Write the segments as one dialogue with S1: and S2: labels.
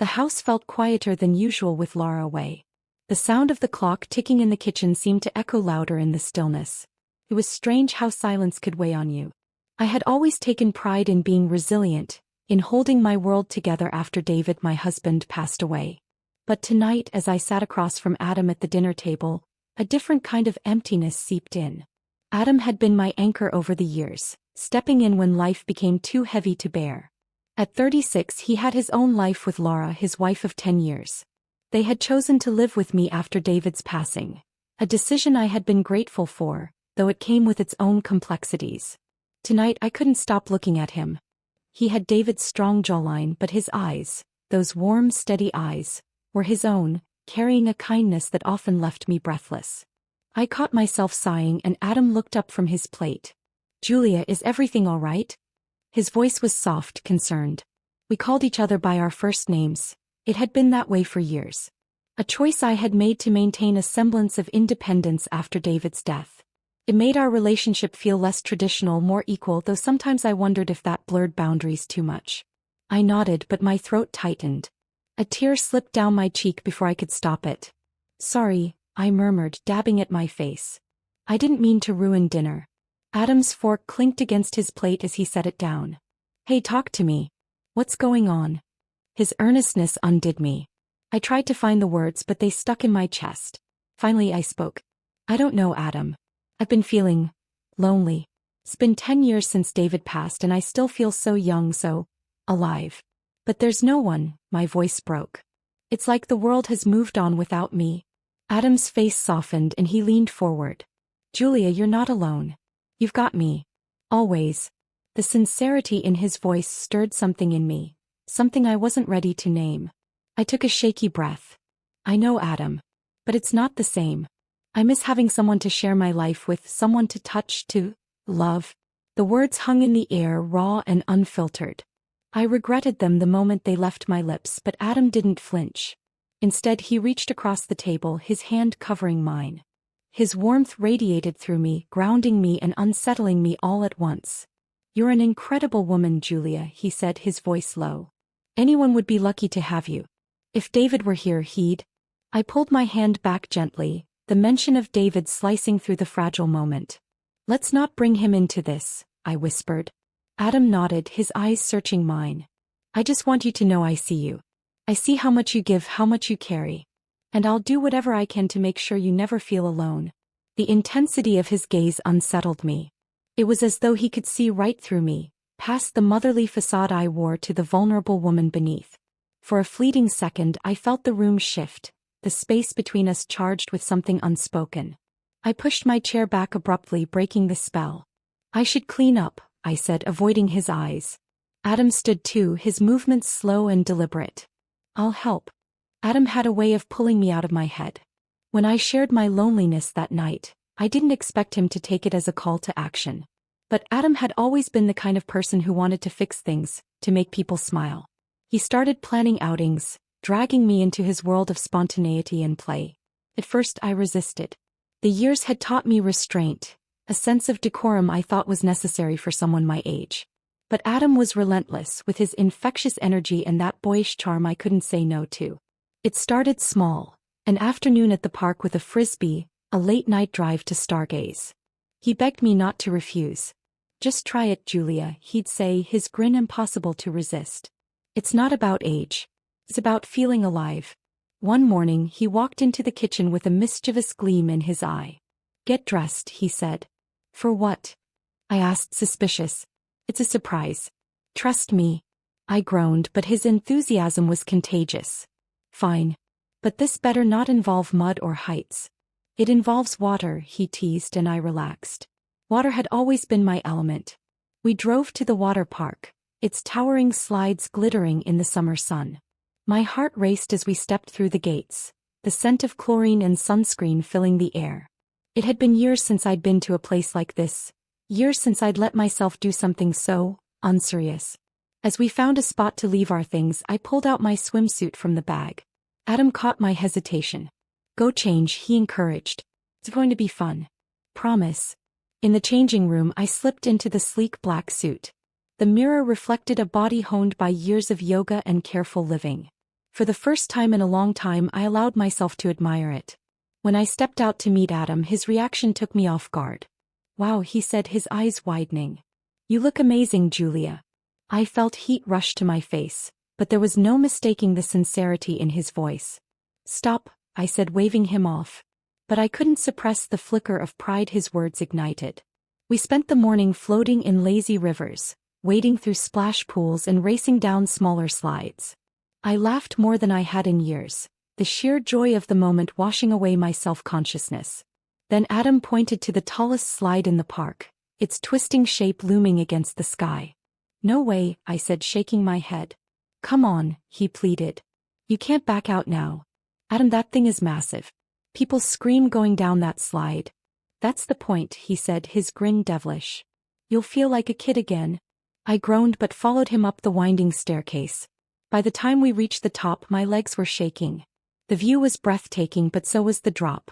S1: The house felt quieter than usual with Laura away. The sound of the clock ticking in the kitchen seemed to echo louder in the stillness. It was strange how silence could weigh on you. I had always taken pride in being resilient, in holding my world together after David, my husband, passed away. But tonight, as I sat across from Adam at the dinner table, a different kind of emptiness seeped in. Adam had been my anchor over the years, stepping in when life became too heavy to bear. At 36, he had his own life with Laura, his wife of 10 years. They had chosen to live with me after David's passing, a decision I had been grateful for, though it came with its own complexities. Tonight I couldn't stop looking at him. He had David's strong jawline, but his eyes, those warm, steady eyes, were his own, carrying a kindness that often left me breathless. I caught myself sighing, and Adam looked up from his plate. "Julia, is everything all right?" His voice was soft, concerned. We called each other by our first names. It had been that way for years. A choice I had made to maintain a semblance of independence after David's death. It made our relationship feel less traditional, more equal, though sometimes I wondered if that blurred boundaries too much. I nodded, but my throat tightened. A tear slipped down my cheek before I could stop it. "Sorry," I murmured, dabbing at my face. "I didn't mean to ruin dinner." Adam's fork clinked against his plate as he set it down. "Hey, talk to me. What's going on?" His earnestness undid me. I tried to find the words, but they stuck in my chest. Finally I spoke. "I don't know, Adam. I've been feeling lonely. It's been 10 years since David passed, and I still feel so young, so alive. But there's no one," my voice broke. "It's like the world has moved on without me." Adam's face softened and he leaned forward. "Julia, you're not alone. You've got me. Always." The sincerity in his voice stirred something in me, something I wasn't ready to name. I took a shaky breath. "I know, Adam. But it's not the same. I miss having someone to share my life with, someone to touch, to love." The words hung in the air, raw and unfiltered. I regretted them the moment they left my lips, but Adam didn't flinch. Instead, he reached across the table, his hand covering mine. His warmth radiated through me, grounding me and unsettling me all at once. "You're an incredible woman, Julia," he said, his voice low. "Anyone would be lucky to have you. If David were here, he'd—" I pulled my hand back gently, the mention of David slicing through the fragile moment. "Let's not bring him into this," I whispered. Adam nodded, his eyes searching mine. "I just want you to know I see you. I see how much you give, how much you carry. And I'll do whatever I can to make sure you never feel alone." The intensity of his gaze unsettled me. It was as though he could see right through me, past the motherly facade I wore to the vulnerable woman beneath. For a fleeting second I felt the room shift, the space between us charged with something unspoken. I pushed my chair back abruptly, breaking the spell. "I should clean up," I said, avoiding his eyes. Adam stood too, his movements slow and deliberate. "I'll help." Adam had a way of pulling me out of my head. When I shared my loneliness that night, I didn't expect him to take it as a call to action. But Adam had always been the kind of person who wanted to fix things, to make people smile. He started planning outings, dragging me into his world of spontaneity and play. At first I resisted. The years had taught me restraint, a sense of decorum I thought was necessary for someone my age. But Adam was relentless, with his infectious energy and that boyish charm I couldn't say no to. It started small, an afternoon at the park with a frisbee, a late-night drive to stargaze. He begged me not to refuse. "Just try it, Julia," he'd say, his grin impossible to resist. "It's not about age. It's about feeling alive." One morning he walked into the kitchen with a mischievous gleam in his eye. "Get dressed," he said. "For what?" I asked, suspicious. "It's a surprise. Trust me." I groaned, but his enthusiasm was contagious. "Fine. But this better not involve mud or heights." "It involves water," he teased, and I relaxed. Water had always been my element. We drove to the water park, its towering slides glittering in the summer sun. My heart raced as we stepped through the gates, the scent of chlorine and sunscreen filling the air. It had been years since I'd been to a place like this, years since I'd let myself do something so unserious. As we found a spot to leave our things, I pulled out my swimsuit from the bag. Adam caught my hesitation. "Go change," he encouraged. "It's going to be fun. Promise." In the changing room I slipped into the sleek black suit. The mirror reflected a body honed by years of yoga and careful living. For the first time in a long time, I allowed myself to admire it. When I stepped out to meet Adam, his reaction took me off guard. "Wow," he said, his eyes widening. "You look amazing, Julia." I felt heat rush to my face, but there was no mistaking the sincerity in his voice. "Stop," I said, waving him off. But I couldn't suppress the flicker of pride his words ignited. We spent the morning floating in lazy rivers, wading through splash pools and racing down smaller slides. I laughed more than I had in years, the sheer joy of the moment washing away my self-consciousness. Then Adam pointed to the tallest slide in the park, its twisting shape looming against the sky. "No way," I said, shaking my head. "Come on," he pleaded. "You can't back out now. Adam, that thing is massive. People scream going down that slide." "That's the point," he said, his grin devilish. "You'll feel like a kid again." I groaned but followed him up the winding staircase. By the time we reached the top, my legs were shaking. The view was breathtaking, but so was the drop.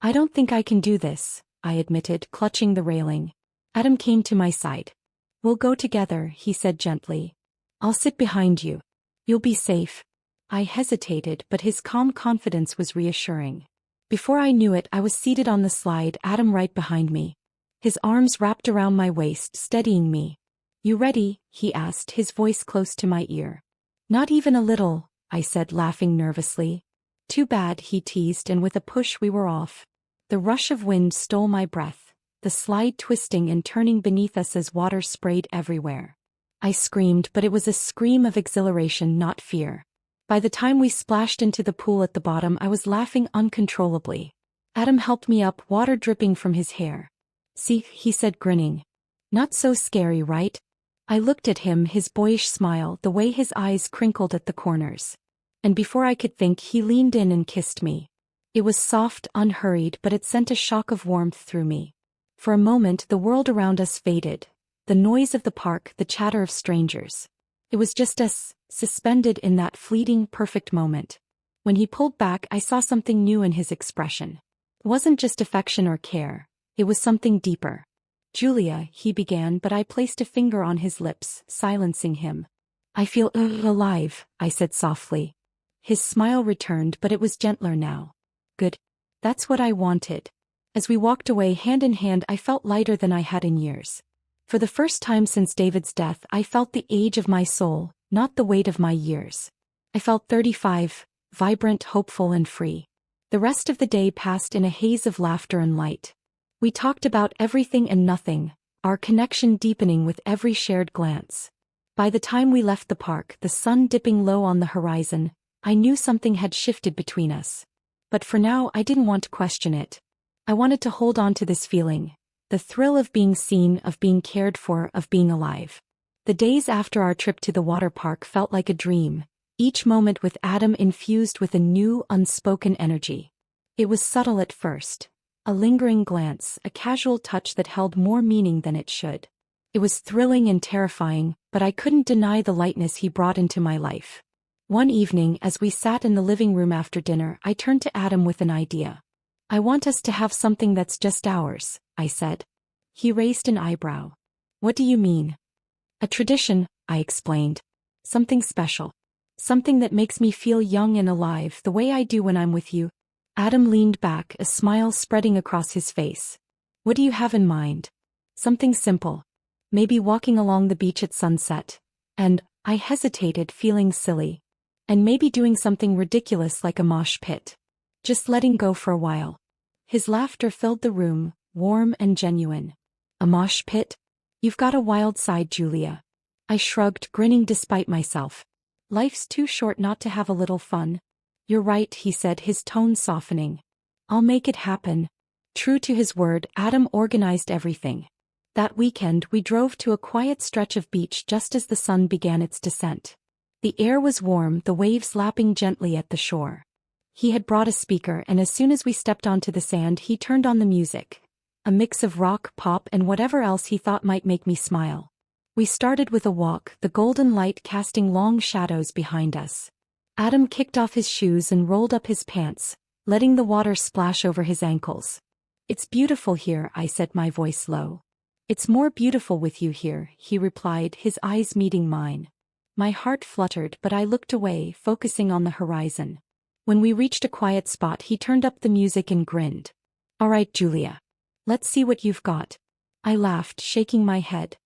S1: "I don't think I can do this," I admitted, clutching the railing. Adam came to my side. "We'll go together," he said gently. "I'll sit behind you. You'll be safe." I hesitated, but his calm confidence was reassuring. Before I knew it, I was seated on the slide, Adam right behind me. His arms wrapped around my waist, steadying me. "You ready?" he asked, his voice close to my ear. "Not even a little," I said, laughing nervously. "Too bad," he teased, and with a push we were off. The rush of wind stole my breath, the slide twisting and turning beneath us as water sprayed everywhere. I screamed, but it was a scream of exhilaration, not fear. By the time we splashed into the pool at the bottom, I was laughing uncontrollably. Adam helped me up, water dripping from his hair. "See," he said, grinning. "Not so scary, right?" I looked at him, his boyish smile, the way his eyes crinkled at the corners. And before I could think, he leaned in and kissed me. It was soft, unhurried, but it sent a shock of warmth through me. For a moment, the world around us faded. The noise of the park, the chatter of strangers. It was just us, suspended in that fleeting, perfect moment. When he pulled back, I saw something new in his expression. It wasn't just affection or care. It was something deeper. "Julia," he began, but I placed a finger on his lips, silencing him. "I feel alive," I said softly. His smile returned, but it was gentler now. "Good. That's what I wanted." As we walked away hand in hand, I felt lighter than I had in years. For the first time since David's death, I felt the age of my soul, not the weight of my years. I felt 35, vibrant, hopeful, and free. The rest of the day passed in a haze of laughter and light. We talked about everything and nothing, our connection deepening with every shared glance. By the time we left the park, the sun dipping low on the horizon, I knew something had shifted between us. But for now, I didn't want to question it. I wanted to hold on to this feeling, the thrill of being seen, of being cared for, of being alive. The days after our trip to the water park felt like a dream, each moment with Adam infused with a new, unspoken energy. It was subtle at first. A lingering glance, a casual touch that held more meaning than it should. It was thrilling and terrifying, but I couldn't deny the lightness he brought into my life. One evening, as we sat in the living room after dinner, I turned to Adam with an idea. "I want us to have something that's just ours," I said. He raised an eyebrow. "What do you mean?" "A tradition," I explained. "Something special. Something that makes me feel young and alive, the way I do when I'm with you." Adam leaned back, a smile spreading across his face. "What do you have in mind?" "Something simple. Maybe walking along the beach at sunset." And I hesitated, feeling silly. "And maybe doing something ridiculous like a mosh pit. Just letting go for a while." His laughter filled the room, warm and genuine. "A mosh pit? You've got a wild side, Julia." I shrugged, grinning despite myself. "Life's too short not to have a little fun." "You're right," he said, his tone softening. "I'll make it happen." True to his word, Adam organized everything. That weekend, we drove to a quiet stretch of beach just as the sun began its descent. The air was warm, the waves lapping gently at the shore. He had brought a speaker, and as soon as we stepped onto the sand, he turned on the music. A mix of rock, pop, and whatever else he thought might make me smile. We started with a walk, the golden light casting long shadows behind us. Adam kicked off his shoes and rolled up his pants, letting the water splash over his ankles. "It's beautiful here," I said, my voice low. "It's more beautiful with you here," he replied, his eyes meeting mine. My heart fluttered, but I looked away, focusing on the horizon. When we reached a quiet spot, he turned up the music and grinned. "All right, Julia. Let's see what you've got." I laughed, shaking my head.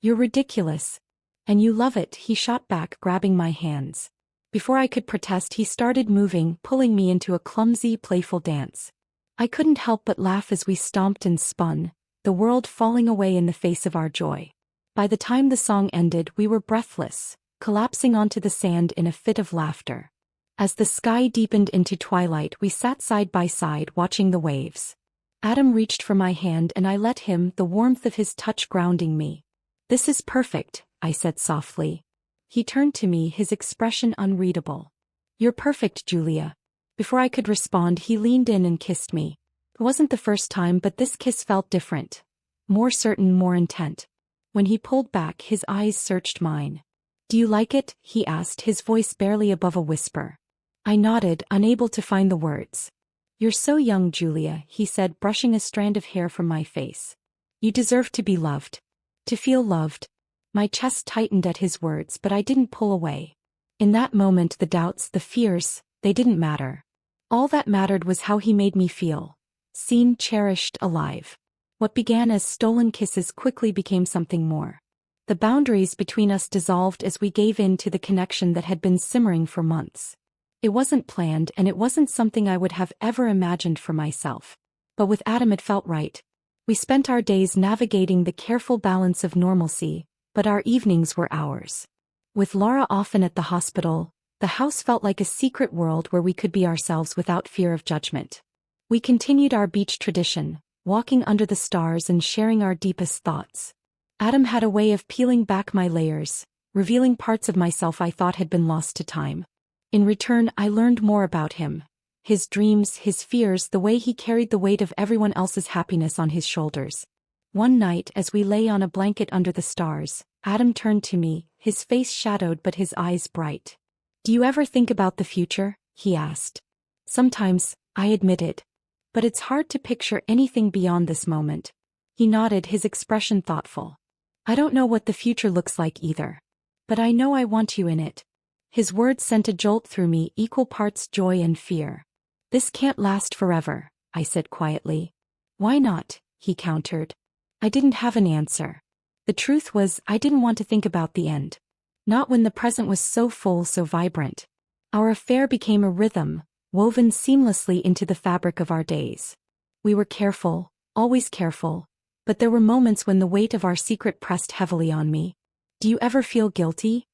S1: "You're ridiculous. And you love it," he shot back, grabbing my hands. Before I could protest, he started moving, pulling me into a clumsy, playful dance. I couldn't help but laugh as we stomped and spun, the world falling away in the face of our joy. By the time the song ended, we were breathless, collapsing onto the sand in a fit of laughter. As the sky deepened into twilight, we sat side by side, watching the waves. Adam reached for my hand and I let him, the warmth of his touch grounding me. "This is perfect," I said softly. He turned to me, his expression unreadable. "You're perfect, Julia." Before I could respond, he leaned in and kissed me. It wasn't the first time, but this kiss felt different. More certain, more intent. When he pulled back, his eyes searched mine. "Do you like it?" he asked, his voice barely above a whisper. I nodded, unable to find the words. "You're so young, Julia," he said, brushing a strand of hair from my face. "You deserve to be loved. To feel loved." My chest tightened at his words, but I didn't pull away. In that moment, the doubts, the fears, they didn't matter. All that mattered was how he made me feel. Seen, cherished, alive. What began as stolen kisses quickly became something more. The boundaries between us dissolved as we gave in to the connection that had been simmering for months. It wasn't planned, and it wasn't something I would have ever imagined for myself. But with Adam it felt right. We spent our days navigating the careful balance of normalcy, but our evenings were ours. With Laura often at the hospital, the house felt like a secret world where we could be ourselves without fear of judgment. We continued our beach tradition, walking under the stars and sharing our deepest thoughts. Adam had a way of peeling back my layers, revealing parts of myself I thought had been lost to time. In return, I learned more about him. His dreams, his fears, the way he carried the weight of everyone else's happiness on his shoulders. One night, as we lay on a blanket under the stars, Adam turned to me, his face shadowed but his eyes bright. "Do you ever think about the future?" he asked. "Sometimes," I admitted. "But it's hard to picture anything beyond this moment." He nodded, his expression thoughtful. "I don't know what the future looks like either. But I know I want you in it." His words sent a jolt through me, equal parts joy and fear. "This can't last forever," I said quietly. "Why not?" he countered. I didn't have an answer. The truth was, I didn't want to think about the end. Not when the present was so full, so vibrant. Our affair became a rhythm, woven seamlessly into the fabric of our days. We were careful, always careful, but there were moments when the weight of our secret pressed heavily on me. "Do you ever feel guilty?"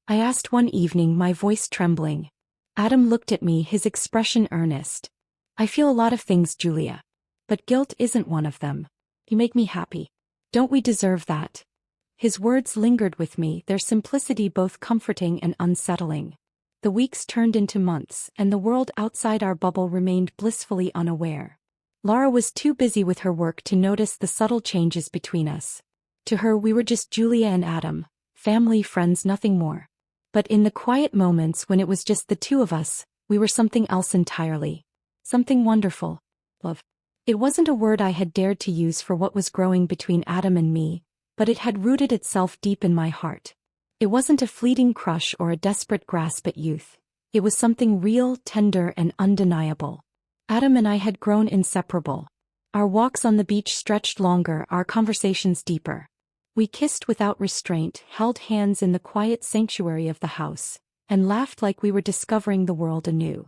S1: I asked one evening, my voice trembling. Adam looked at me, his expression earnest. "I feel a lot of things, Julia. But guilt isn't one of them. You make me happy. Don't we deserve that?" His words lingered with me, their simplicity both comforting and unsettling. The weeks turned into months, and the world outside our bubble remained blissfully unaware. Laura was too busy with her work to notice the subtle changes between us. To her, we were just Julia and Adam, family, friends, nothing more. But in the quiet moments when it was just the two of us, we were something else entirely. Something wonderful. Love. It wasn't a word I had dared to use for what was growing between Adam and me, but it had rooted itself deep in my heart. It wasn't a fleeting crush or a desperate grasp at youth. It was something real, tender, and undeniable. Adam and I had grown inseparable. Our walks on the beach stretched longer, our conversations deeper. We kissed without restraint, held hands in the quiet sanctuary of the house, and laughed like we were discovering the world anew.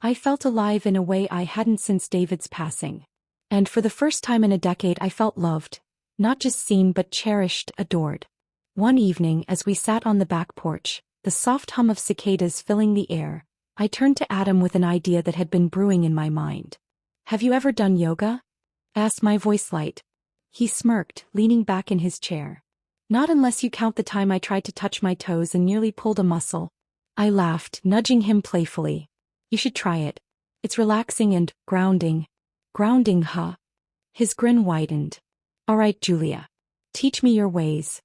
S1: I felt alive in a way I hadn't since David's passing. And for the first time in a decade I felt loved. Not just seen but cherished, adored. One evening, as we sat on the back porch, the soft hum of cicadas filling the air, I turned to Adam with an idea that had been brewing in my mind. "Have you ever done yoga?" asked, my voice light. He smirked, leaning back in his chair. "Not unless you count the time I tried to touch my toes and nearly pulled a muscle." I laughed, nudging him playfully. "You should try it. It's relaxing and grounding." "Grounding, huh?" His grin widened. "All right, Julia. Teach me your ways."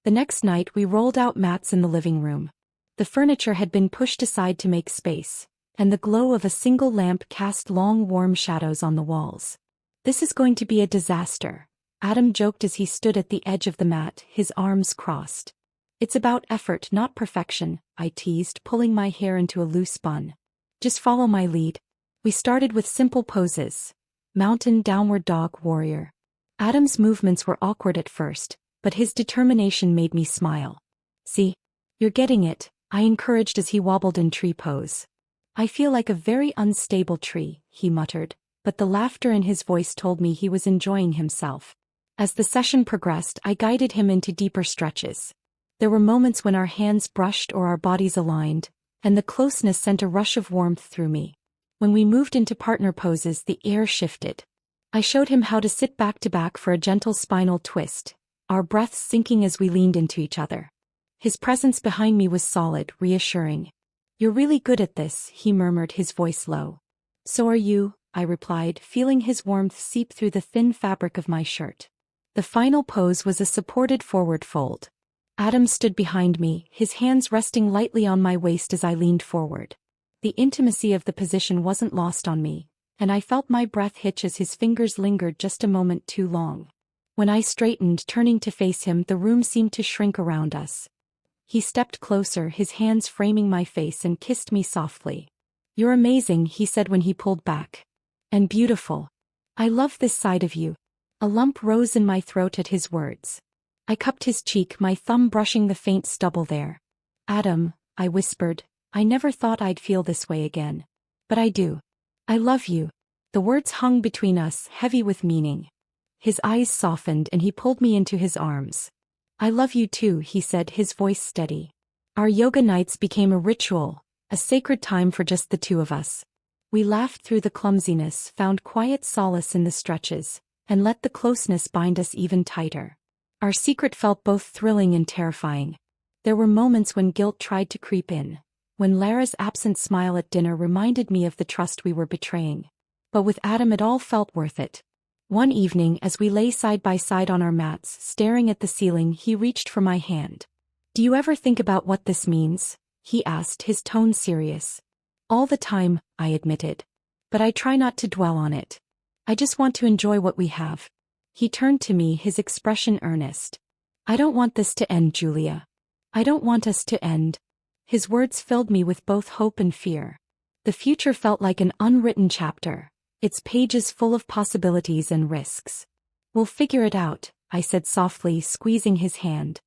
S1: The next night we rolled out mats in the living room. The furniture had been pushed aside to make space, and the glow of a single lamp cast long warm shadows on the walls. "This is going to be a disaster," Adam joked as he stood at the edge of the mat, his arms crossed. It's about effort, not perfection, I teased, pulling my hair into a loose bun. Just follow my lead. We started with simple poses. Mountain, downward dog, warrior. Adam's movements were awkward at first, but his determination made me smile. See? You're getting it, I encouraged as he wobbled in tree pose. I feel like a very unstable tree, he muttered, but the laughter in his voice told me he was enjoying himself. As the session progressed, I guided him into deeper stretches. There were moments when our hands brushed or our bodies aligned, and the closeness sent a rush of warmth through me. When we moved into partner poses, the air shifted. I showed him how to sit back to back for a gentle spinal twist, our breaths sinking as we leaned into each other. His presence behind me was solid, reassuring. You're really good at this, he murmured, his voice low. So are you, I replied, feeling his warmth seep through the thin fabric of my shirt. The final pose was a supported forward fold. Adam stood behind me, his hands resting lightly on my waist as I leaned forward. The intimacy of the position wasn't lost on me, and I felt my breath hitch as his fingers lingered just a moment too long. When I straightened, turning to face him, the room seemed to shrink around us. He stepped closer, his hands framing my face, and kissed me softly. You're amazing, he said when he pulled back. And beautiful. I love this side of you. A lump rose in my throat at his words. I cupped his cheek, my thumb brushing the faint stubble there. Adam, I whispered, I never thought I'd feel this way again. But I do. I love you. The words hung between us, heavy with meaning. His eyes softened and he pulled me into his arms. I love you too, he said, his voice steady. Our yoga nights became a ritual, a sacred time for just the two of us. We laughed through the clumsiness, found quiet solace in the stretches, and let the closeness bind us even tighter. Our secret felt both thrilling and terrifying. There were moments when guilt tried to creep in, when Lara's absent smile at dinner reminded me of the trust we were betraying. But with Adam it all felt worth it. One evening, as we lay side by side on our mats, staring at the ceiling, he reached for my hand. Do you ever think about what this means? He asked, his tone serious. All the time, I admitted. But I try not to dwell on it. I just want to enjoy what we have. He turned to me, his expression earnest. I don't want this to end, Julia. I don't want us to end. His words filled me with both hope and fear. The future felt like an unwritten chapter, its pages full of possibilities and risks. We'll figure it out, I said softly, squeezing his hand.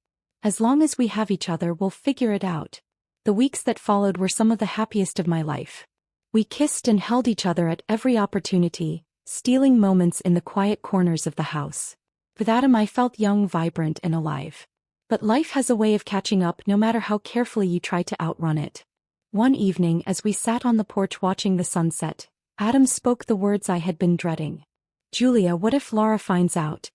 S1: As long as we have each other, we'll figure it out. The weeks that followed were some of the happiest of my life. We kissed and held each other at every opportunity, stealing moments in the quiet corners of the house. With Adam I felt young, vibrant, and alive. But life has a way of catching up no matter how carefully you try to outrun it. One evening, as we sat on the porch watching the sunset, Adam spoke the words I had been dreading. Julia, what if Laura finds out?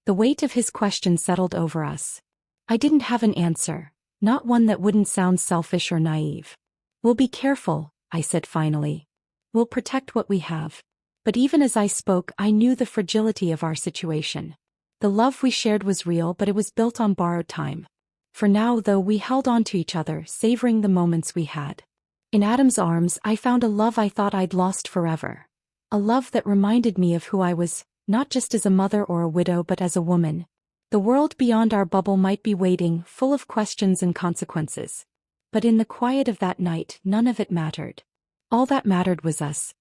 S1: The weight of his question settled over us. I didn't have an answer, not one that wouldn't sound selfish or naive. We'll be careful, I said finally. We'll protect what we have. But even as I spoke, I knew the fragility of our situation. The love we shared was real, but it was built on borrowed time. For now, though, we held on to each other, savoring the moments we had. In Adam's arms, I found a love I thought I'd lost forever. A love that reminded me of who I was, not just as a mother or a widow but as a woman. The world beyond our bubble might be waiting, full of questions and consequences. But in the quiet of that night, none of it mattered. All that mattered was us,